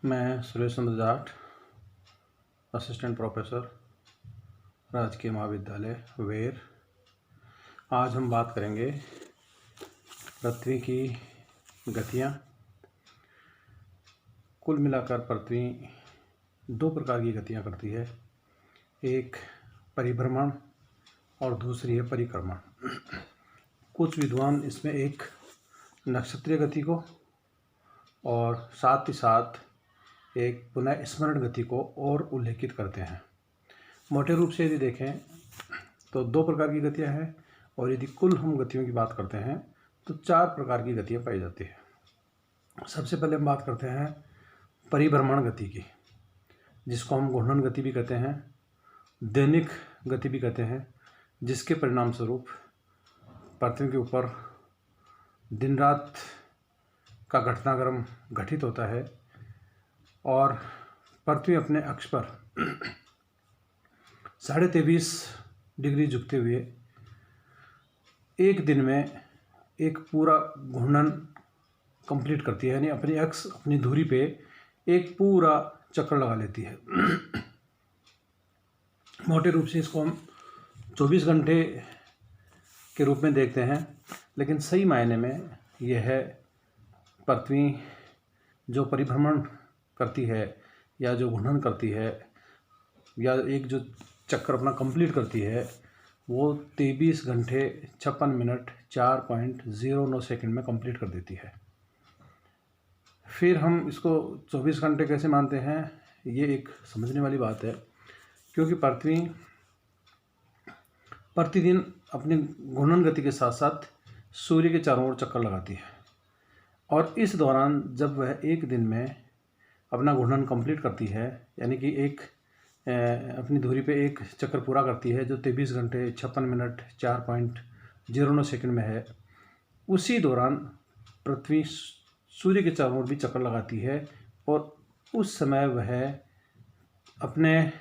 मैं Suresh Chandra Jat, assistant professor, राजकीय महाविद्यालय वेर। आज हम बात करेंगे पृथ्वी की गतियाँ। कुल मिलाकर पृथ्वी दो प्रकार की गतियाँ करती है, एक परिभ्रमण और दूसरी है परिक्रमण। कुछ विद्वान इसमें एक नक्षत्रीय गति को और साथ ही साथ एक पुनः स्मरण गति को और उल्लेखित करते हैं। मोटे रूप से यदि देखें तो दो प्रकार की गतियां हैं, और यदि कुल हम गतियों की बात करते हैं तो चार प्रकार की गतियां पाई जाती है। सबसे पहले हम बात करते हैं परिभ्रमण गति की, जिसको हम घूर्णन गति भी कहते हैं, दैनिक गति भी कहते हैं, जिसके परिणाम स्वरूप पृथ्वी के ऊपर दिन रात का घटनाक्रम घटित होता है और पृथ्वी अपने अक्ष पर 23.5 डिग्री झुकते हुए एक दिन में एक पूरा घूर्णन कंप्लीट करती है, यानी अपनी अक्ष अपनी धुरी पे एक पूरा चक्कर लगा लेती है। मोटे रूप से इसको हम 24 घंटे के रूप में देखते हैं, लेकिन सही मायने में यह है पृथ्वी जो परिभ्रमण करती है या जो घूर्णन करती है या एक जो चक्कर अपना कंप्लीट करती है, वो 23 घंटे 56 मिनट 4.09 सेकंड में कंप्लीट कर देती है। फिर हम इसको 24 घंटे कैसे मानते हैं, ये एक समझने वाली बात है, क्योंकि पृथ्वी प्रतिदिन अपनी घूर्णन गति के साथ साथ सूर्य के चारों ओर चक्कर लगाती है, और इस दौरान जब वह एक दिन में अपना घूर्णन कंप्लीट करती है, यानी कि एक अपनी धुरी पे एक चक्कर पूरा करती है जो 23 घंटे 56 मिनट 4.09 सेकंड में है, उसी दौरान पृथ्वी सूर्य के चारों ओर भी चक्कर लगाती है, और उस समय वह अपने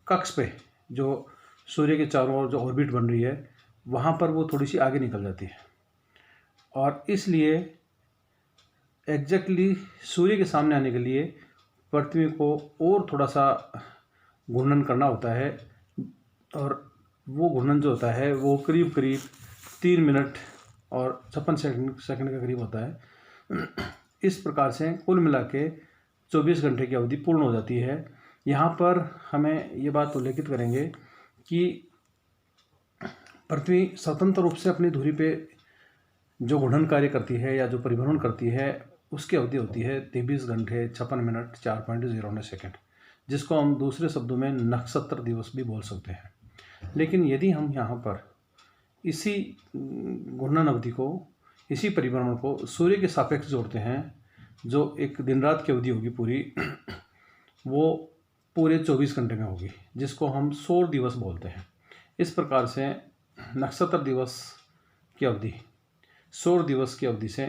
कक्ष पे जो सूर्य के चारों ओर जो ऑर्बिट बन रही है वहाँ पर वो थोड़ी सी आगे निकल जाती है, और इसलिए एग्जैक्टली सूर्य के सामने आने के लिए पृथ्वी को और थोड़ा सा घूर्णन करना होता है, और वो घूर्णन जो होता है वो करीब 3 मिनट और 56 सेकंड के करीब होता है। इस प्रकार से कुल मिला के 24 घंटे की अवधि पूर्ण हो जाती है। यहाँ पर हमें ये बात उल्लेखित करेंगे कि पृथ्वी स्वतंत्र रूप से अपनी धुरी पे जो घूर्णन कार्य करती है या जो परिभ्रमण करती है, उसकी अवधि होती है 23 घंटे 56 मिनट 4.09 सेकंड, जिसको हम दूसरे शब्दों में नक्षत्र दिवस भी बोल सकते हैं। लेकिन यदि हम यहाँ पर इसी घूर्णन अवधि को, इसी परिभ्रमण को सूर्य के सापेक्ष जोड़ते हैं, जो एक दिन रात की अवधि होगी पूरी, वो पूरे 24 घंटे में होगी, जिसको हम सौर दिवस बोलते हैं। इस प्रकार से नक्षत्र दिवस की अवधि सौर दिवस की अवधि से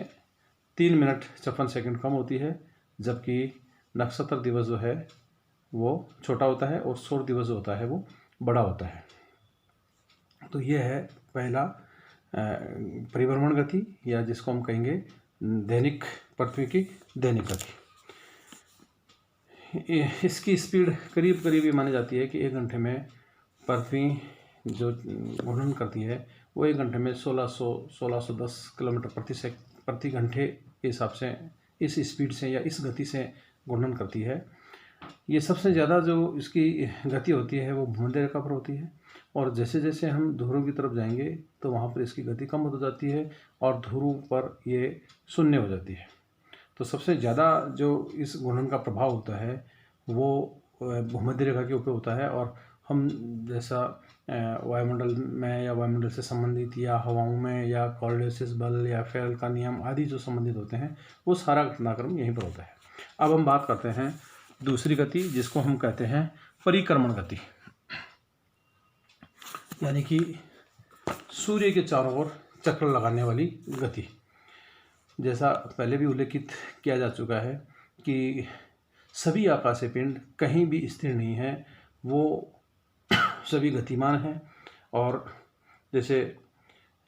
3 मिनट 56 सेकंड कम होती है, जबकि नक्षत्र दिवस जो है वो छोटा होता है और सौर दिवस जो होता है वो बड़ा होता है। तो ये है पहला परिभ्रमण गति, या जिसको हम कहेंगे दैनिक, पृथ्वी की दैनिक गति। इसकी स्पीड करीब ये मानी जाती है कि 1 घंटे में पृथ्वी जो घूर्णन करती है वो 1 घंटे में 1610 किलोमीटर प्रति घंटे के हिसाब से इस स्पीड से या इस गति से घूर्णन करती है। ये सबसे ज़्यादा जो इसकी गति होती है वो भूमध्य रेखा पर होती है, और जैसे जैसे हम ध्रुवों की तरफ जाएंगे तो वहाँ पर इसकी गति कम हो जाती है और ध्रुव पर ये शून्य हो जाती है। तो सबसे ज़्यादा जो इस घूर्णन का प्रभाव होता है वो भूमध्य रेखा के ऊपर होता है, और हम जैसा वायुमंडल में या वायुमंडल से संबंधित या हवाओं में या कॉर्डियोसिस बल या फेरल का नियम आदि जो संबंधित होते हैं वो सारा घटनाक्रम यहीं पर होता है। अब हम बात करते हैं दूसरी गति, जिसको हम कहते हैं परिक्रमण गति, यानी कि सूर्य के चारों ओर चक्कर लगाने वाली गति। जैसा पहले भी उल्लेखित किया जा चुका है कि सभी आकाशीय पिंड कहीं भी स्थिर नहीं है, वो सभी गतिमान हैं, और जैसे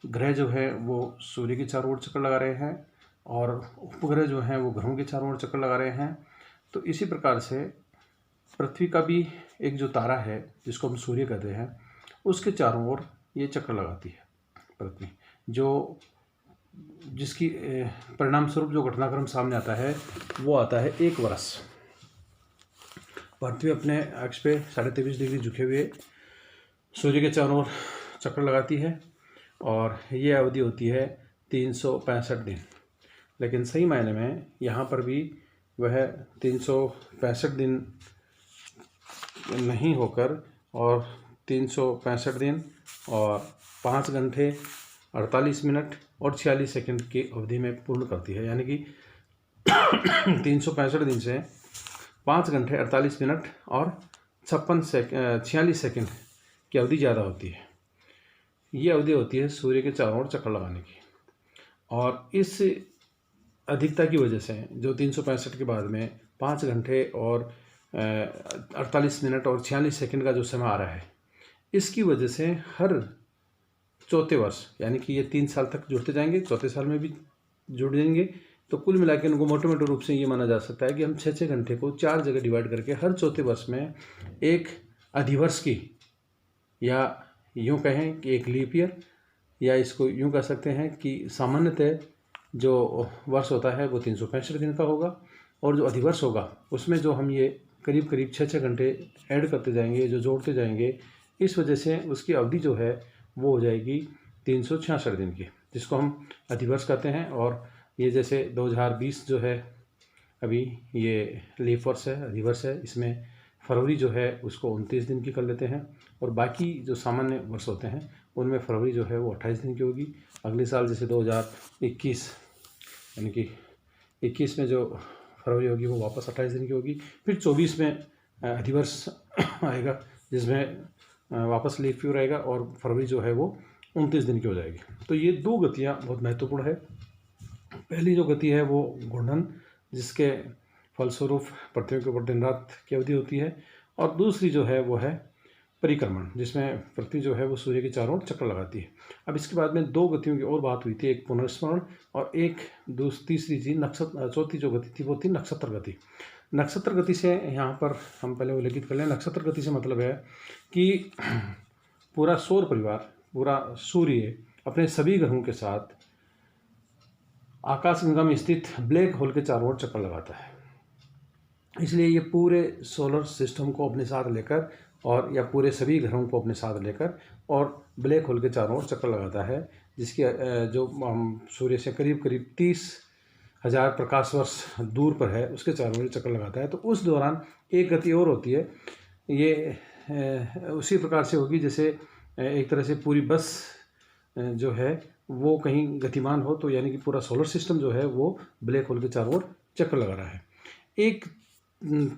ग्रह जो है वो सूर्य के चारों ओर चक्कर लगा रहे हैं, और उपग्रह जो हैं वो ग्रहों के चारों ओर चक्कर लगा रहे हैं, तो इसी प्रकार से पृथ्वी का भी एक जो तारा है जिसको हम सूर्य कहते हैं, उसके चारों ओर ये चक्कर लगाती है पृथ्वी, जो जिसकी परिणाम स्वरूप जो घटनाक्रम सामने आता है वो आता है 1 वर्ष। पृथ्वी अपने अक्ष पे 23.5 डिग्री झुके हुए सूर्य के चारों ओर चक्कर लगाती है और ये अवधि होती है 365 दिन। लेकिन सही मायने में यहाँ पर भी वह 365 दिन नहीं होकर और 365 दिन और 5 घंटे 48 मिनट और 46 सेकंड की अवधि में पूर्ण करती है। यानी कि 365 दिन से 5 घंटे 48 मिनट और 46 सेकंड की अवधि ज़्यादा होती है। ये अवधि होती है सूर्य के चारों ओर चक्कर लगाने की। और इस अधिकता की वजह से जो 365 के बाद में 5 घंटे और 48 मिनट और 46 सेकंड का जो समय आ रहा है, इसकी वजह से हर चौथे वर्ष, यानी कि ये 3 साल तक जुड़ते जाएंगे, चौथे साल में भी जुड़ जाएंगे, तो कुल मिला के उनको मोटे मोटे रूप से ये माना जा सकता है कि हम 6-6 घंटे को 4 जगह डिवाइड करके हर चौथे वर्ष में एक अधिवर्ष की, या यूँ कहें कि एक लीप ईयर, या इसको यूँ कह सकते हैं कि सामान्यतः जो वर्ष होता है वो 365 दिन का होगा, और जो अधिवर्ष होगा उसमें जो हम ये करीब करीब 6-6 घंटे ऐड करते जाएंगे, जो जोड़ते जाएंगे, इस वजह से उसकी अवधि जो है वो हो जाएगी 366 दिन की, जिसको हम अधिवर्ष कहते हैं। और ये जैसे 2020 जो है अभी ये लीप वर्ष है, अधिवर्ष है, इसमें फरवरी जो है उसको 29 दिन की कर लेते हैं, और बाकी जो सामान्य वर्ष होते हैं उनमें फरवरी जो है वो 28 दिन की होगी। अगले साल जैसे 2021, यानी कि 21 में जो फरवरी होगी वो वापस 28 दिन की होगी। फिर 24 में अधिवर्ष आएगा जिसमें वापस लीप ईयर आएगा, और फरवरी जो है वो 29 दिन की हो जाएगी। तो ये 2 गतियाँ बहुत महत्वपूर्ण है। पहली जो गति है वो घूर्णन, जिसके फलस्वरूप पृथ्वी के ऊपर दिन रात की अवधि होती है, और दूसरी जो है वो है परिक्रमण, जिसमें पृथ्वी जो है वो सूर्य के चारों ओर चक्कर लगाती है। अब इसके बाद में 2 गतियों की और बात हुई थी, एक पुनर्स्मरण और एक तीसरी थी नक्षत्र, चौथी जो गति थी वो थी नक्षत्र गति। नक्षत्र गति से यहाँ पर हम पहले उल्लेखित कर लें। नक्षत्र गति से मतलब है कि पूरा सौर परिवार, पूरा सूर्य अपने सभी ग्रहों के साथ आकाशगंगा में स्थित ब्लैक होल के चारों ओर चक्कर लगाता है। इसलिए ये पूरे सोलर सिस्टम को अपने साथ लेकर, और या पूरे सभी ग्रहों को अपने साथ लेकर और ब्लैक होल के चारों ओर चक्कर लगाता है, जिसकी जो सूर्य से करीब करीब 30,000 प्रकाश वर्ष दूर पर है, उसके चारों ओर चक्कर लगाता है। तो उस दौरान एक गति और होती है, ये उसी प्रकार से होगी जैसे एक तरह से पूरी बस जो है वो कहीं गतिमान हो, तो यानी कि पूरा सोलर सिस्टम जो है वो ब्लैक होल के चारों ओर चक्कर लगा रहा है। एक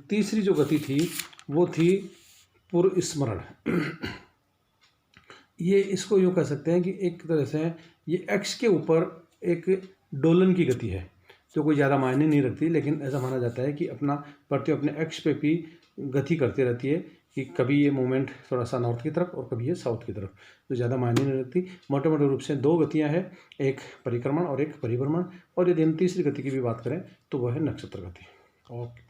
तीसरी जो गति थी वो थी पूर्व स्मरण। ये इसको यूँ कह सकते हैं कि एक तरह से ये एक्स के ऊपर एक डोलन की गति है, जो कोई ज़्यादा मायने नहीं रखती, लेकिन ऐसा माना जाता है कि अपना पृथ्वी अपने एक्स पे भी गति करती रहती है, कि कभी ये मूवमेंट थोड़ा सा नॉर्थ की तरफ और कभी ये साउथ की तरफ, तो ज़्यादा मायने नहीं रखती। मोटे मोटे रूप से 2 गतियाँ हैं, एक परिक्रमण और एक परिभ्रमण। और यदि हम तीसरी गति की भी बात करें तो वह है नक्षत्र गति। ओके।